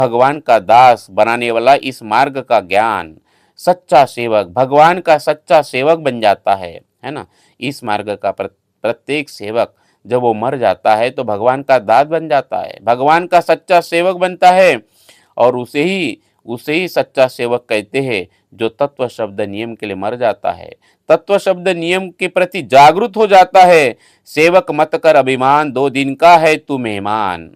भगवान का दास बनाने वाला इस मार्ग का ज्ञान, सच्चा सेवक भगवान का सच्चा सेवक बन जाता है ना। इस मार्ग का प्रत्येक सेवक जब वो मर जाता है तो भगवान का दास बन जाता है, भगवान का सच्चा सेवक बनता है। और उसे ही सच्चा सेवक कहते हैं जो तत्व शब्द नियम के लिए मर जाता है, तत्व शब्द नियम के प्रति जागरूक हो जाता है। सेवक मत कर अभिमान, 2 दिन का है तू मेहमान,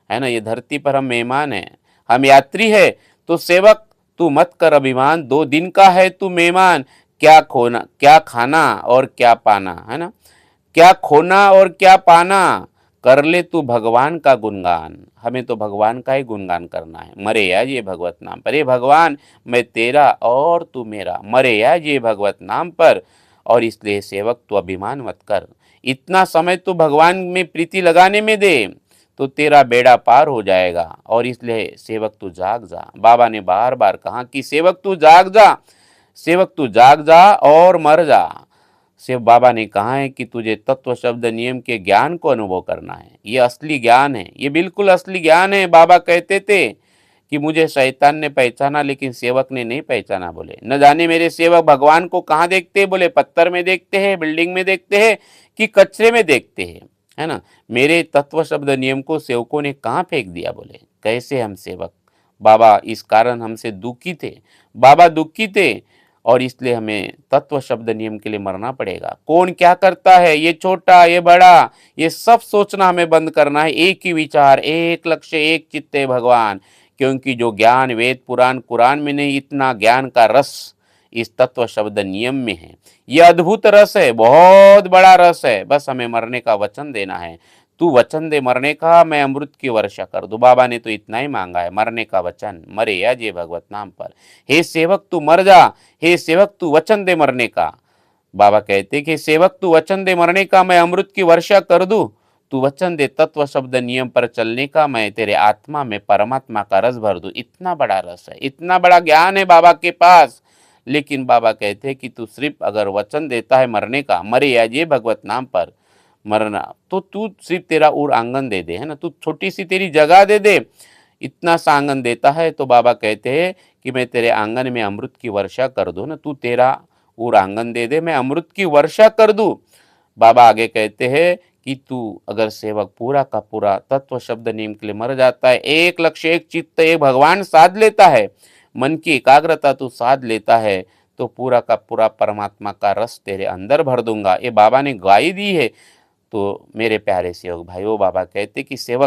है ना। ये धरती पर हम मेहमान हैं, हम यात्री है। तो सेवक तू मत कर अभिमान, 2 दिन का है तू मेहमान। क्या खोना क्या खाना और क्या पाना, है ना। क्या खोना और क्या पाना, कर ले तू भगवान का गुणगान। हमें तो भगवान का ही गुणगान करना है। मरे या ये भगवत नाम पर, हे भगवान मैं तेरा और तू मेरा, मरे या ये भगवत नाम पर। और इसलिए सेवक तू अभिमान मत कर, इतना समय तू भगवान में प्रीति लगाने में दे तो तेरा बेड़ा पार हो जाएगा। और इसलिए सेवक तू जाग जा। बाबा ने बार बार कहा कि सेवक तू जाग जा, सेवक तू जाग जा और मर जा। शिव बाबा ने कहा है कि तुझे तत्व शब्द नियम के ज्ञान को अनुभव करना है। ये असली ज्ञान है, ये बिल्कुल असली ज्ञान है। बाबा कहते थे कि मुझे शैतान ने पहचाना लेकिन सेवक ने नहीं पहचाना। बोले न जाने मेरे सेवक भगवान को कहाँ देखते हैं, बोले पत्थर में देखते हैं, बिल्डिंग में देखते हैं कि कचरे में देखते हैं, है ना। मेरे तत्व शब्द नियम को सेवकों ने कहाँ फेंक दिया। बोले कैसे हम सेवक, बाबा इस कारण हमसे दुखी थे, बाबा दुखी थे। और इसलिए हमें तत्व शब्द नियम के लिए मरना पड़ेगा। कौन क्या करता है, ये छोटा ये बड़ा, ये सब सोचना हमें बंद करना है। एक ही विचार, एक लक्ष्य, एक चित्त है भगवान। क्योंकि जो ज्ञान वेद पुराण कुरान में नहीं, इतना ज्ञान का रस इस तत्व शब्द नियम में है। ये अद्भुत रस है, बहुत बड़ा रस है। बस हमें मरने का वचन देना है। तू वचन दे मरने का, मैं अमृत की वर्षा कर दूं। बाबा ने तो इतना ही मांगा है, मरने का वचन, मरे या जे भगवत नाम पर। हे सेवक तू मर जा, हे सेवक तू वचन दे मरने का। बाबा कहते कि सेवक तू वचन दे मरने का, मैं अमृत की वर्षा कर दूं। तू वचन दे तत्व शब्द नियम पर चलने का, मैं तेरे आत्मा में परमात्मा का रस भर दूं। इतना बड़ा रस है, इतना बड़ा ज्ञान है बाबा के पास। लेकिन बाबा कहते हैं कि तू सिर्फ अगर वचन देता है मरने का, मरे या ये भगवत नाम पर मरना, तो तू सिर्फ तेरा उर आंगन दे दे, है ना, तू छोटी सी तेरी जगह दे दे। इतना सा आंगन देता है तो बाबा कहते हैं कि मैं तेरे आंगन में अमृत की वर्षा कर दूं ना, तू तेरा उर आंगन दे दे, मैं अमृत की वर्षा कर दूं। बाबा आगे कहते हैं कि तू अगर सेवक पूरा का पूरा तत्व शब्द नियम के लिए मर जाता है, एक लक्ष्य एक चित्त एक भगवान साध लेता है, मन की एकाग्रता तू साध लेता है, तो पूरा का पूरा परमात्मा का रस तेरे अंदर भर दूंगा। ये बाबा ने ग्वाही दी है। तो मेरे प्यारे सेवक भाइयों, बाबा कहते कि सेवक